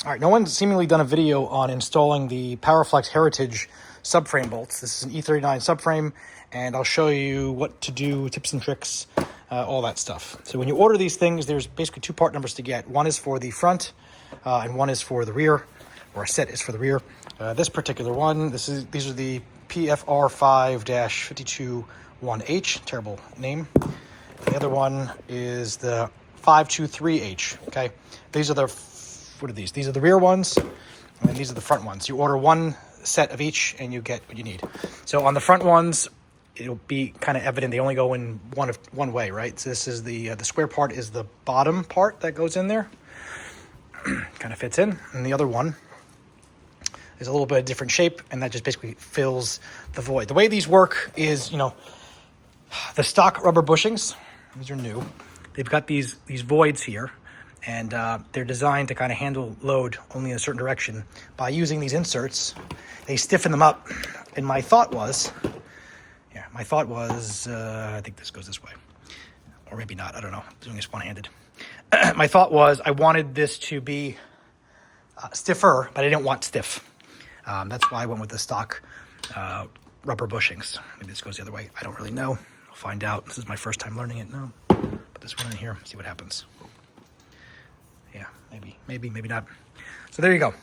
All right, no one's seemingly done a video on installing the Powerflex Heritage subframe bolts. This is an E39 subframe, and I'll show you what to do, tips and tricks, all that stuff. So when you order these things, there's basically two part numbers to get. One is for the front, and one is for the rear, or a set is for the rear. This particular one, these are the PFR5-521H, terrible name. The other one is the 523H, okay? These are the, what are these? These are the rear ones, and these are the front ones. You order one set of each, and you get what you need. So on the front ones, it'll be kind of evident they only go in one way, right? So this is the square part is the bottom part that goes in there. Kind of fits in. And the other one is a little bit of different shape, and that just basically fills the void. The way these work is, you know, the stock rubber bushings, these are new. They've got these voids here, and they're designed to kind of handle load only in a certain direction. By using these inserts, they stiffen them up. And my thought was, I think this goes this way, or maybe not, I don't know, I'm doing this one-handed. My thought was I wanted this to be stiffer, but I didn't want stiff. That's why I went with the stock rubber bushings. Maybe this goes the other way, I don't really know. I'll find out. This is my first time learning it. No, put this one in here, see what happens. Yeah, maybe not. So there you go.